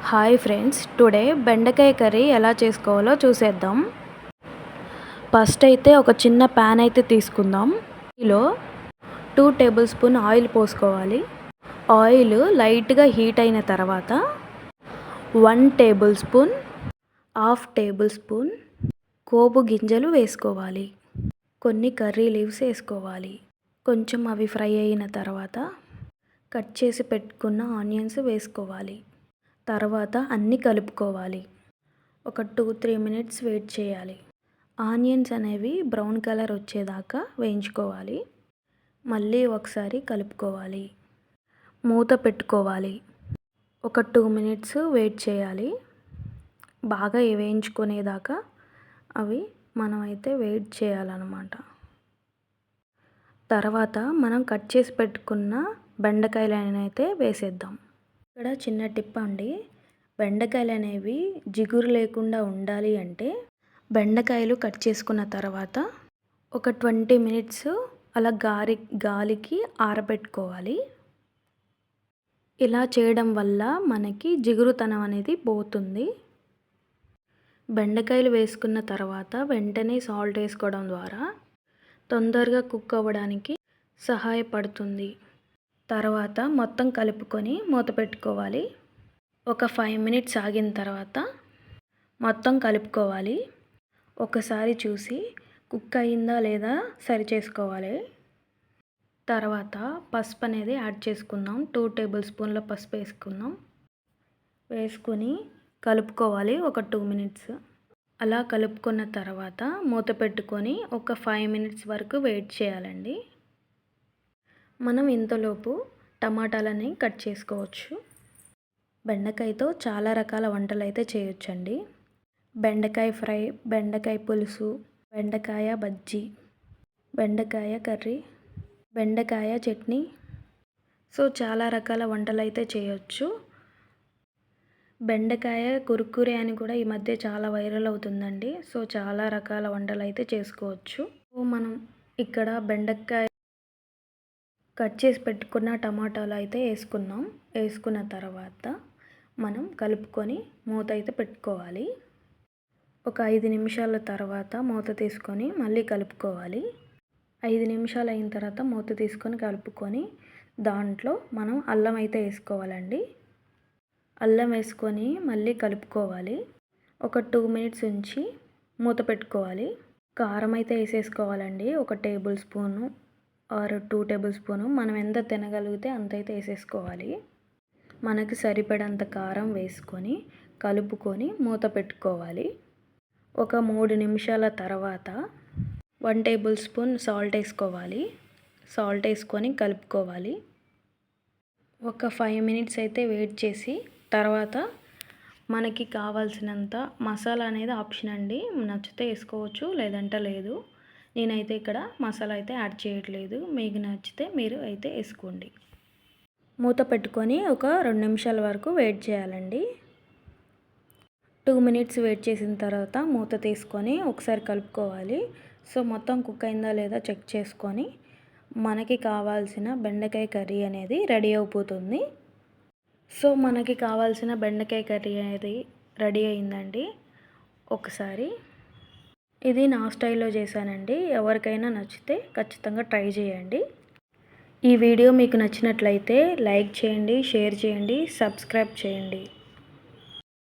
Hi friends, today బెండకాయ curry ఎలా చేసుకోవాలో చూసేద్దాం. ఫస్ట్ అయితే ఒక చిన్న ప్యాన్ అయితే తీసుకుందాం. ఇందులో 2 టేబుల్ స్పూన్ ఆయిల్ పోసుకోవాలి. ఆయిల్ లైట్గా హీట్ అయిన తర్వాత 1 tablespoon, half tablespoon పోపు గింజలు వేసుకోవాలి. కొన్ని కర్రీ లీవ్స్ వేసుకోవాలి. కొంచెం అవి ఫ్రై అయిన తర్వాత కట్ చేసి పెట్టుకున్న ఆనియన్స్ వేసుకోవాలి. తర్వాత అన్నీ కలుపుకోవాలి. ఒక 2-3 మినిట్స్ వెయిట్ చేయాలి. ఆనియన్స్ అనేవి బ్రౌన్ కలర్ వచ్చేదాకా వేయించుకోవాలి. మళ్ళీ ఒకసారి కలుపుకోవాలి. మూత పెట్టుకోవాలి. ఒక 2 మినిట్స్ వెయిట్ చేయాలి. బాగా వేయించుకునేదాకా అవి మనమైతే వెయిట్ చేయాలన్నమాట. తర్వాత మనం కట్ చేసి పెట్టుకున్న బెండకాయలను అయితే వేసేద్దాం. ఇక్కడ చిన్న టిప్ అండి, బెండకాయలు అనేవి జిగురు లేకుండా ఉండాలి అంటే బెండకాయలు కట్ చేసుకున్న తర్వాత ఒక 20 మినిట్స్ అలా గాలికి ఆరబెట్టుకోవాలి. ఇలా చేయడం వల్ల మనకి జిగురుతనం అనేది పోతుంది. బెండకాయలు వేసుకున్న తర్వాత వెంటనే సాల్ట్ వేసుకోవడం ద్వారా తొందరగా కుక్ అవ్వడానికి సహాయపడుతుంది. తర్వాత మొత్తం కలుపుకొని మూత పెట్టుకోవాలి. ఒక 5 మినిట్స్ ఆగిన తర్వాత మొత్తం కలుపుకోవాలి. ఒకసారి చూసి కుక్ అయిందా లేదా సరి చేసుకోవాలి. తర్వాత పసుపు అనేది యాడ్ చేసుకుందాం. 2 టేబుల్ స్పూన్ల పసుపు వేసుకుందాం. వేసుకొని కలుపుకోవాలి ఒక 2 మినిట్స్. అలా కలుపుకున్న తర్వాత మూత పెట్టుకొని ఒక 5 మినిట్స్ వరకు వెయిట్ చేయాలండి. మనం ఇంతలోపు టమాటాలని కట్ చేసుకోవచ్చు. బెండకాయతో చాలా రకాల వంటలు అయితే చేయొచ్చండి. బెండకాయ ఫ్రై, బెండకాయ పులుసు, బెండకాయ బజ్జీ, బెండకాయ కర్రీ, బెండకాయ చట్నీ, సో చాలా రకాల వంటలు అయితే చేయొచ్చు. బెండకాయ కుర్కురే అని కూడా ఈ మధ్య చాలా వైరల్ అవుతుందండి. సో చాలా రకాల వంటలు అయితే చేసుకోవచ్చు. మనం ఇక్కడ బెండకాయ కట్ చేసి పెట్టుకున్న టమాటాలు అయితే వేసుకున్నాం. వేసుకున్న తర్వాత మనం కలుపుకొని మూత అయితే పెట్టుకోవాలి. ఒక 5 నిమిషాల తర్వాత మూత తీసుకొని మళ్ళీ కలుపుకోవాలి. 5 నిమిషాలు అయిన తర్వాత మూత తీసుకొని కలుపుకొని దాంట్లో మనం అల్లం అయితే వేసుకోవాలండి. అల్లం వేసుకొని మళ్ళీ కలుపుకోవాలి. ఒక 2 మినిట్స్ ఉంచి మూత పెట్టుకోవాలి. కారం అయితే వేసేసుకోవాలండి. ఒక table spoon or 2 table spoon మనం ఎంత తినగలిగితే అంత అయితే వేసేసుకోవాలి. మనకి సరిపడంత కారం వేసుకొని కలుపుకొని మూత పెట్టుకోవాలి. ఒక 3 నిమిషాల తర్వాత 1 టేబుల్ స్పూన్ సాల్ట్ వేసుకోవాలి. సాల్ట్ వేసుకొని కలుపుకోవాలి. ఒక 5 మినిట్స్ అయితే వెయిట్ చేసి తర్వాత మనకి కావాల్సినంత మసాలా అనేది ఆప్షన్ అండి. నచ్చితే వేసుకోవచ్చు, లేదంటే లేదు. నేనైతే ఇక్కడ మసాలా అయితే యాడ్ చేయట్లేదు. మీకు నచ్చితే మీరు అయితే వేసుకోండి. మూత పెట్టుకొని ఒక 2 నిమిషాల వరకు వెయిట్ చేయాలండి. 2 మినిట్స్ వెయిట్ చేసిన తర్వాత మూత తీసుకొని ఒకసారి కలుపుకోవాలి. సో మొత్తం కుక్ అయిందా లేదా చెక్ చేసుకొని మనకి కావాల్సిన బెండకాయ కర్రీ అనేది రెడీ అయిపోతుంది. సో మనకి కావాల్సిన బెండకాయ కర్రీ అనేది రెడీ అయిందండి. ఒకసారి ఇది నా స్టైల్లో చేశానండి. ఎవరికైనా నచ్చితే ఖచ్చితంగా ట్రై చేయండి. ఈ వీడియో మీకు నచ్చినట్లయితే లైక్ చేయండి, షేర్ చేయండి, సబ్స్క్రైబ్ చేయండి.